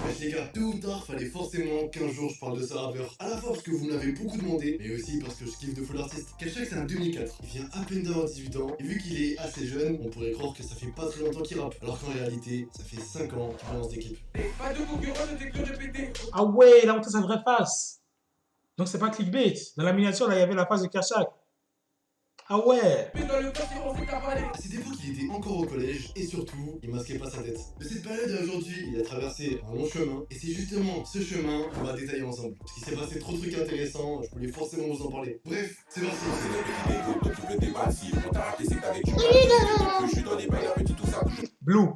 Bref les gars, tôt ou tard, fallait forcément qu'un jour je parle de ce rappeur. À la fois parce que vous me l'avez beaucoup demandé, mais aussi parce que je kiffe de fou l'artiste. Kelshak c'est un 2004, il vient à peine d'avoir 18 ans, et vu qu'il est assez jeune, on pourrait croire que ça fait pas très longtemps qu'il rappe. Alors qu'en réalité, ça fait 5 ans qu'il balance des clips. Pas de concurrent, ne fait que répéter. Ah ouais, il a montré sa vraie face. Donc c'est pas clickbait. Dans la miniature, là, il y avait la face de Kershak. Ah ouais. Mais dans le cas, c'est on s'est cavalé. À cette époque, il était encore au collège, et surtout, il masquait pas sa tête. De cette période à aujourd'hui, il a traversé un long chemin, et c'est justement ce chemin qu'on va détailler ensemble. Parce qu'il s'est passé trop de trucs intéressants, je voulais forcément vous en parler. Bref, c'est parti. Blue.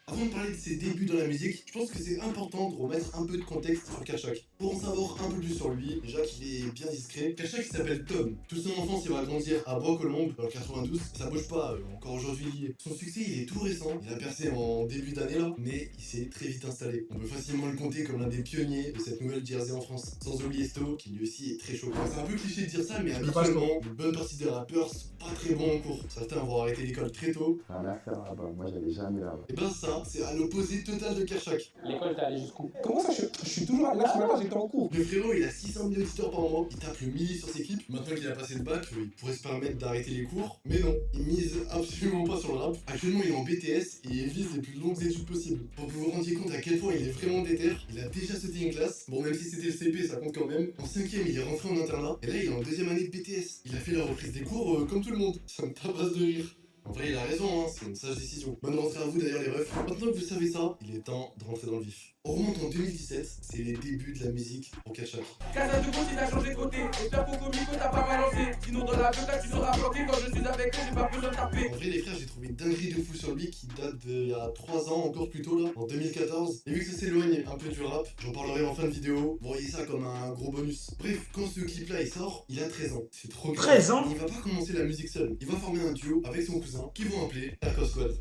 Avant de parler de ses débuts dans la musique, je pense que c'est important de remettre un peu de contexte sur Kershak. Pour en savoir un peu plus sur lui, déjà qu'il est bien discret, Kershak s'appelle Tom. Toute son enfance, il va grandir à Bois-Colombes, dans le 92. Ça bouge pas, encore aujourd'hui lié. Son succès, il est tout récent. Il a percé en début d'année là, mais il s'est très vite installé. On peut facilement le compter comme l'un des pionniers de cette nouvelle Jersey en France. Sans oublier Sto, qui lui aussi est très chaud. C'est un peu cliché de dire ça, mais habituellement, une bonne partie des rappeurs sont pas très bons en cours. Certains vont arrêter l'école très tôt. Rien à faire là-bas, moi j'allais jamais là-bas. Et ben ça, c'est à l'opposé total de Kershak. L'école, t'es allé jusqu'où? Comment ça, je suis toujours là ce matin, j'étais en cours. Le frérot, il a 600 000 auditeurs par mois, il tape le milli sur ses clips. Maintenant qu'il a passé le bac, il pourrait se permettre d'arrêter les cours. Mais non, il mise absolument pas sur le rap. Actuellement, il est en BTS et il vise les plus longues études possibles. Pour que vous vous rendiez compte à quel point il est vraiment déter, il a déjà sauté une classe. Bon, même si c'était le CP, ça compte quand même. En 5ème, il est rentré en internat. Et là, il est en 2ème année de BTS. Il a fait la reprise des cours comme tout le monde. Ça me tabasse de rire. En vrai, il a raison, hein, c'est une sage décision. Bonne rentrée à vous d'ailleurs, les refs. Maintenant que vous savez ça, il est temps de rentrer dans le vif. On remonte en 2017, c'est les débuts de la musique pour Kershak. Casa de gauche, il a changé de côté. Et faire pour comico, t'as pas balancé. Sinon, dans la là tu seras bloqué. Quand je suis avec eux, j'ai pas besoin de taper. En vrai, les frères, j'ai trouvé une dinguerie de fou sur lui qui date d'il y a 3 ans, encore plus tôt là, en 2014. Et vu que ça s'éloigne un peu du rap, j'en parlerai en fin de vidéo. Vous voyez ça comme un gros bonus. Bref, quand ce clip là il sort, il a 13 ans. C'est trop grave. 13 ans. Il va pas commencer la musique seul. Il va former un duo avec son cousin qu'ils vont appeler Airco Squad.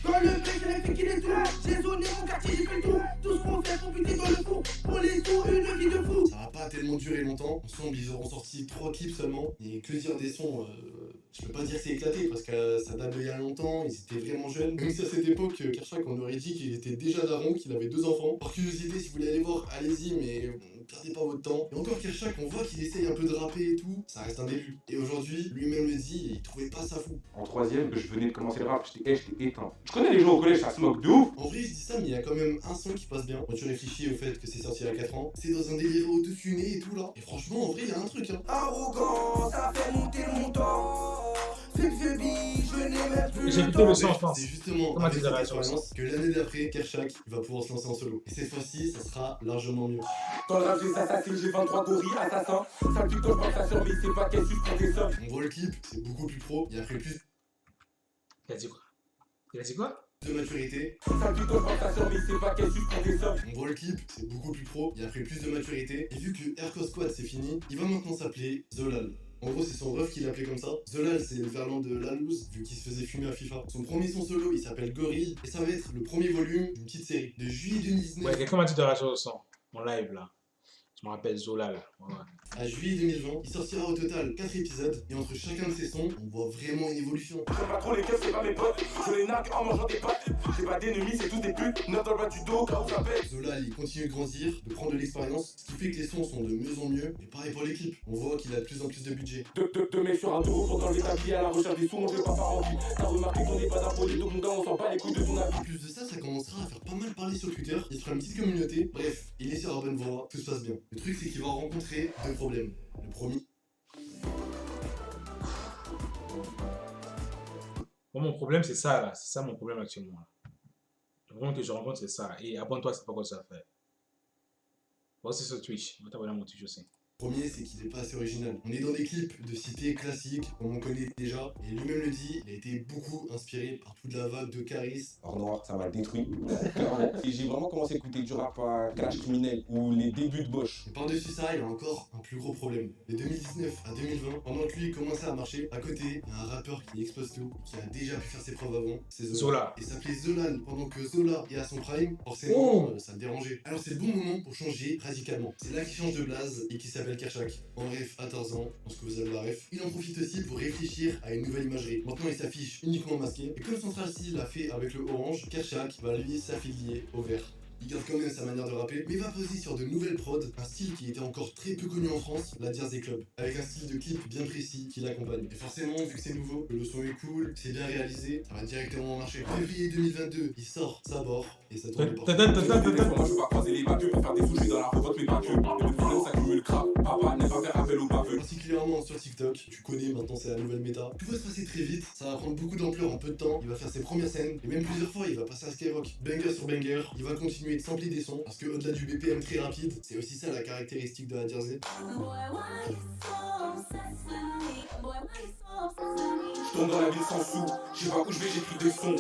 Quand le mec, il a fait qu'il est tout. J'ai zoné mon quartier, j'ai fait le tour. Tout ce qu'on fait pour buter dans le four. Pour les sous, une vie de fou. Ça va pas tellement durer longtemps. Ensemble, ils auront sorti 3 clips seulement. Et que dire des sons, je peux pas dire que c'est éclaté parce que ça date d'il y a longtemps, ils étaient vraiment jeunes. Même si à cette époque, Kershak, on aurait dit qu'il était déjà daron, qu'il avait 2 enfants. Par curiosité, si vous voulez aller voir, allez-y, mais perdez pas votre temps. Et encore Kershak, on voit qu'il essaye un peu de rapper et tout, ça reste un début. Et aujourd'hui, lui-même le dit, il trouvait pas ça fou. En 3ème, je venais de commencer le rap, j'étais éteint. Je connais les gens au collège, ça se moque de ouf. En vrai, je dis ça, mais il y a quand même un son qui passe bien. Quand tu réfléchis au fait que c'est sorti il y a 4 ans, c'est dans un délire autotuné et tout là. Et franchement, en vrai, il y a un truc, hein. Arrogant, ça fait monter le montant. Flip the beat, je n'ai même plus J'ai le écouté temps. le son, je pense. C'est justement Comment avec tu cette dirais sur le expérience que l'année d'après, Kershak va pouvoir se lancer en solo. Et cette fois-ci, ça sera largement mieux. Dans le rap, j'ai assassiné, j'ai 23 gorilles assassins. Ça me dit quand je pense à survie, c'est pas qu'elle suce pour des sommes. On voit le clip, c'est beaucoup plus pro, il y a pris plus Il a dit quoi? Il a dit quoi? de maturité. Ça me dit quand je pense à survie, c'est pas qu'elle suce pour des sommes. On voit le clip, c'est beaucoup plus pro, il y a pris plus de maturité. Et vu que Airco Squad c'est fini, il va maintenant s'appeler Zolal. En gros, c'est son ref qui l'appelait comme ça. Zolal, c'est le verlan de Lalouz, vu qu'il se faisait fumer à FIFA. Son premier son solo, il s'appelle Gorille, et ça va être le premier volume d'une petite série. De juillet 2019 Ouais, quelqu'un m'a dit de réagir au son. Mon live là. Je me rappelle Zola là. Ouais. à juillet 2020, il sortira au total 4 épisodes, et entre chacun de ces sons, on voit vraiment une évolution. J'aime pas trop les keufs, c'est pas mes potes. Je les nargue en mangeant des pâtes. J'ai pas d'ennemis, c'est tous des putes. Neuf dans le bas du dos, car où ça pète. Zolal, il continue de grandir, de prendre de l'expérience, ce qui fait que les sons sont de mieux en mieux. Et pareil pour les clips, on voit qu'il a de plus en plus de budget. Deux mecs sur un taureau pour dans l'établi à la recherche des sous, on fait pas par envie. T'as remarqué qu'on n'est pas impoli, donc mon gars, on s'en bat les couilles de ton avis. En plus de ça, ça commencera à faire pas mal parler sur Twitter, il se fera une petite communauté, bref, il est sur la bonne voie, tout se passe bien. Le truc c'est qu'il va rencontrer 2 problèmes. Le premier, Bon, mon problème c'est ça là. C'est ça mon problème actuellement là. Le problème que je rencontre c'est ça. Et abonne-toi, c'est pas quoi ça fait. Bon, c'est sur Twitch. On va t'abonner à mon Twitch aussi. c'est qu'il est pas assez original. On est dans des clips de cité classiques, comme on connaît déjà, et lui-même le dit, il a été beaucoup inspiré par toute la vague de Caris. Or noir, ça m'a détruit. Et j'ai vraiment commencé à écouter du rap à Clash Criminel ou les débuts de Bosch. Et par-dessus ça, il a encore un plus gros problème. De 2019 à 2020, pendant que lui commençait à marcher, à côté, il y a un rappeur qui explose tout, qui a déjà pu faire ses preuves avant, c'est Zola. Et s'appelait Zolal, pendant que Zola est à son prime, forcément, ça le dérangeait. Alors c'est le bon moment pour changer radicalement. C'est là qu'il change de blase et qu'il s'appelle s'appelle Kershak. En bref, à Tarzan, je pense que vous avez la ref. Il en profite aussi pour réfléchir à une nouvelle imagerie. Maintenant, il s'affiche uniquement masqué. Et comme Central C l'a fait avec le orange, Kershak va lui s'affilier au vert. Il garde quand même sa manière de rapper, mais va poser sur de nouvelles prods, un style qui était encore très peu connu en France, la Jersey Club, avec un style de clip bien précis qui l'accompagne. Et forcément, vu que c'est nouveau, que le son est cool, que c'est bien réalisé, ça va directement marcher. Février 2022, il sort Sabor et ça tourne partout. Moi je veux pas croiser les bagues pour faire des sous, je suis dans la revote mais pas que. Et le problème s'accumule crap, papa n'est pas faire appel au baveux. Particulièrement sur TikTok, tu connais maintenant c'est la nouvelle méta. Tout va se passer très vite, ça va prendre beaucoup d'ampleur en peu de temps, il va faire ses premières scènes, et même plusieurs fois il va passer à Skyrock. Banger sur banger, il va continuer de sampler des sons, parce que au-delà du BPM très rapide, c'est aussi ça la caractéristique de la Jersey. Je tombe dans la ville sans sous, je sais pas où je vais, j'ai pris des sons.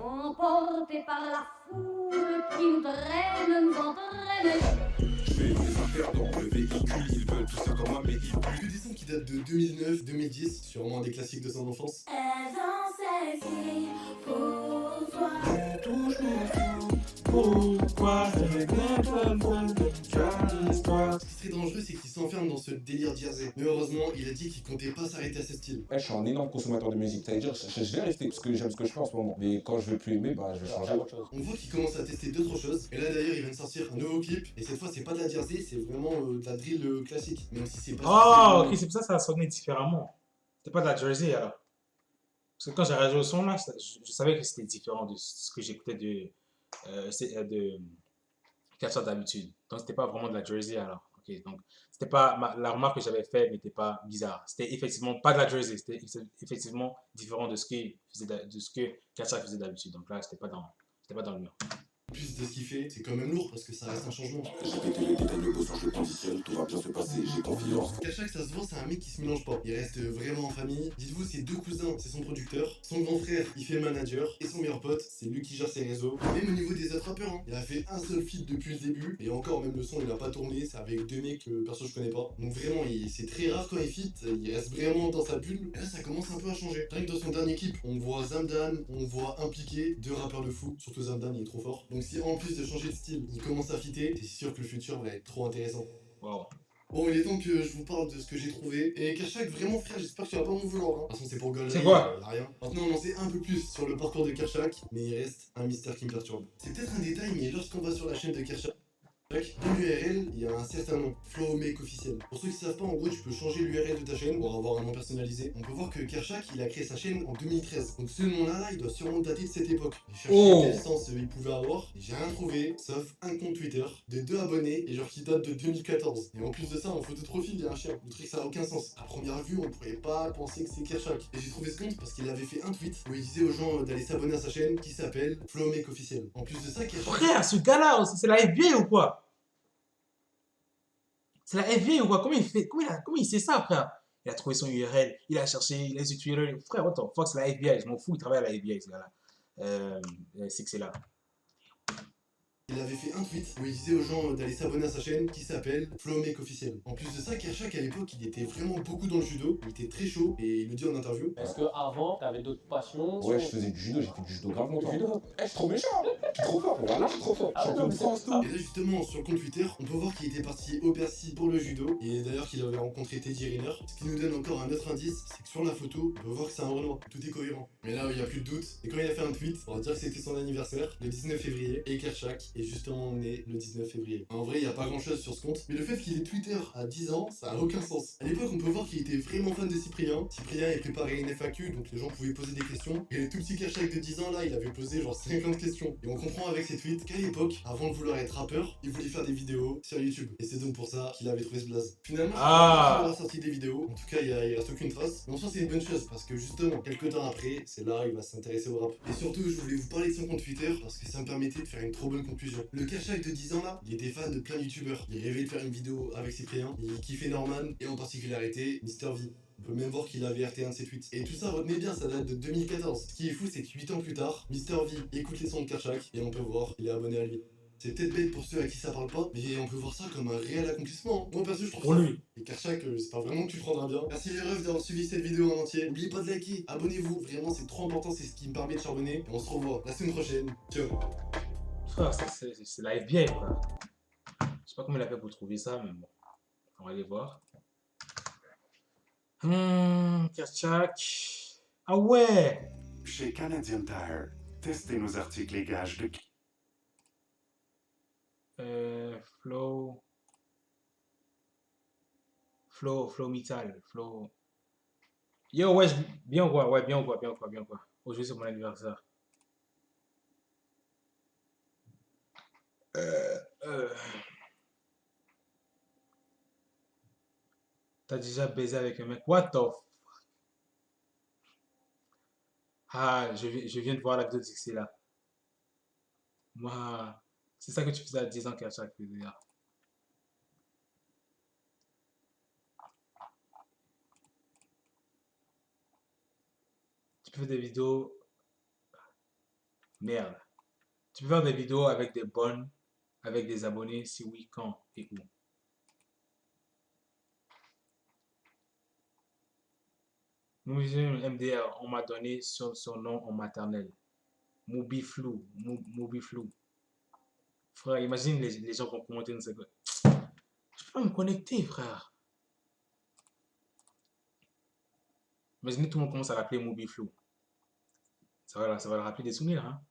Emportés par la foule qui nous traîne, nous entraîne. Je fais des affaires dans le véhicule, ils veulent tout ça comme moi, mais ils Que des sons qui datent de 2009-2010, sûrement des classiques de son enfance. Elles ont cessé pour toi. Pourquoi Ce qui serait dangereux, c'est qu'il s'enferme dans ce délire Jersey. Mais heureusement, il a dit qu'il comptait pas s'arrêter à ce style. je suis un énorme consommateur de musique, c'est-à-dire je vais rester parce que j'aime ce que je fais en ce moment. Mais quand je veux plus aimer, bah je vais changer à autre chose. On voit qu'il commence à tester d'autres choses. Et là d'ailleurs, il vient de sortir un nouveau clip. Et cette fois, c'est pas de la Jersey, c'est vraiment de la drill classique. Même si c'est pas. Oh, ok, c'est pour ça que ça a sonné différemment. C'était pas de la Jersey alors. Parce que quand j'ai réagi au son là, je savais que c'était différent de ce que j'écoutais de Kershak d'habitude. Donc c'était pas vraiment de la Jersey alors. Ok, donc c'était pas la remarque que j'avais faite n'était pas bizarre. C'était effectivement pas de la Jersey, c'était effectivement différent de ce que Kershak faisait d'habitude. Donc là, c'était pas dans le mur. En plus de ce qu'il fait, c'est quand même lourd parce que ça reste un changement. J'ai pété les détails de beau sang, je le conditionne, tout va bien se passer, j'ai confiance. Kershak, ça se voit, c'est un mec qui se mélange pas. Il reste vraiment en famille. Dites-vous, ses deux cousins, c'est son producteur. Son grand frère, il fait manager. Et son meilleur pote, c'est lui qui gère ses réseaux. Même au niveau des autres rappeurs, hein. Il a fait un seul feat depuis le début. Et encore, même le son, il a pas tourné. C'est avec deux mecs que perso je connais pas. Donc vraiment, c'est très rare quand il feat. Il reste vraiment dans sa bulle. Et là, ça commence un peu à changer. Rien que dans son dernier clip, on voit Zamdan, on voit Impliqué, deux rappeurs de fou. Surtout Zamdan, il est trop fort. Donc si en plus de changer de style, il commence à fitter, c'est sûr que le futur va être trop intéressant. Wow. Bon, il est temps que je vous parle de ce que j'ai trouvé. Et Kershak, vraiment frère, j'espère que tu vas pas m'en vouloir. Hein. De toute façon, c'est pour gaulerie, C'est quoi rien. Maintenant, on en sait un peu plus sur le parcours de Kershak, mais il reste un mystère qui me perturbe. C'est peut-être un détail, mais lorsqu'on va sur la chaîne de Kershak, dans l'URL, il y a un certain nom, Flowmake officiel. Pour ceux qui savent pas, en gros, tu peux changer l'URL de ta chaîne pour avoir un nom personnalisé. On peut voir que Kershak, il a créé sa chaîne en 2013. Donc ce nom-là, il doit sûrement dater de cette époque. J'ai cherché quel sens il pouvait avoir, et j'ai rien trouvé, sauf un compte Twitter de 2 abonnés, et genre qui date de 2014. Et en plus de ça, en photo de profil, il y a un chien. Le truc, ça a aucun sens. À première vue, on pourrait pas penser que c'est Kershak. Et j'ai trouvé ce compte parce qu'il avait fait un tweet où il disait aux gens d'aller s'abonner à sa chaîne qui s'appelle Flowmake officiel. En plus de ça, Kershak... Frère, ce gars-là, c'est la FBI ou quoi? C'est la FBI ou quoi? Comment il sait ça, frère? Il a trouvé son URL, il a cherché, il a su Twitter. Frère, what the fuck, c'est la FBI, je m'en fous, il travaille à la FBI, ce gars-là. C'est que c'est là. Il avait fait un tweet où il disait aux gens d'aller s'abonner à sa chaîne qui s'appelle Flowmake officiel. En plus de ça, Kershak à l'époque il était vraiment beaucoup dans le judo, il était très chaud et il le dit en interview. Est-ce que avant t'avais d'autres passions? Ouais, je faisais du judo, j'ai fait du judo grave longtemps. Je suis trop méchant, je suis trop fort, voilà, je suis trop fort. Champion de France, tout. Et là justement sur le compte Twitter, on peut voir qu'il était parti au Bercy pour le judo et d'ailleurs qu'il avait rencontré Teddy Riner. Ce qui nous donne encore un autre indice, c'est que sur la photo, on peut voir que c'est un Renoir, tout est cohérent. Mais là où il n'y a plus de doute, et quand il a fait un tweet, on va dire que c'était son anniversaire, le 19 février, et Kershak est justement né le 19 février. En vrai, il n'y a pas grand chose sur ce compte, mais le fait qu'il ait Twitter à 10 ans, ça a aucun sens. À l'époque, on peut voir qu'il était vraiment fan de Cyprien. Cyprien, il préparait une FAQ, donc les gens pouvaient poser des questions. Et le tout petit Kershak de 10 ans, là, il avait posé genre 50 questions. Et on comprend avec ses tweets qu'à l'époque, avant de vouloir être rappeur, il voulait faire des vidéos sur YouTube. Et c'est donc pour ça qu'il avait trouvé ce blaze. Finalement, il a sorti des vidéos. En tout cas, il reste aucune trace. Mais en soi, c'est une bonne chose, parce que justement, quelques temps après, c'est là il va s'intéresser au rap. Et surtout, je voulais vous parler de son compte Twitter, parce que ça me permettait de faire une trop bonne conclusion. Le Kershak de 10 ans là, il était fan de plein de youtubeurs. Il rêvait de faire une vidéo avec Cyprien, il kiffait Norman et en particularité Mr V. On peut même voir qu'il avait RT un de ses tweets. Et tout ça, retenez bien, ça date de 2014. Ce qui est fou, c'est que 8 ans plus tard, Mr V écoute les sons de Kershak et on peut voir qu'il est abonné à lui. C'est peut-être bête pour ceux à qui ça parle pas, mais on peut voir ça comme un réel accomplissement. Moi perso, je trouve Pour ça. lui. Et Kershak, j'espère vraiment que tu le prendras bien. Merci les refs d'avoir suivi cette vidéo en entier. N'oubliez pas de liker, abonnez-vous, vraiment c'est trop important, c'est ce qui me permet de charbonner. Et on se revoit la semaine prochaine. Ciao. Frère, c'est la FBI, quoi. Je sais pas comment il a fait pour trouver ça, mais bon. On va aller voir. Kerchak. Ah ouais! Chez Canadian Tire, testez nos articles et gages de... Flow Metal. Flow. Yo, ouais, bien quoi, ouais, bien quoi. Aujourd'hui, c'est mon anniversaire. T'as déjà baisé avec un mec? What the Ah, je viens de voir la vidéo de Dixie là. Moi, c'est ça que tu faisais à 10 ans qu'à chaque vidéo. Tu peux faire des vidéos. Merde. Tu peux faire des vidéos avec des bonnes, avec des abonnés, si oui, quand et où. Mon MDR, on m'a donné son nom en maternelle. Mobiflou. Mobiflou. Frère, imagine les gens vont commenter, je peux pas me connecter, frère. Imaginez tout le monde commence à l'appeler Mobiflou. Ça va le rappeler des souvenirs, hein.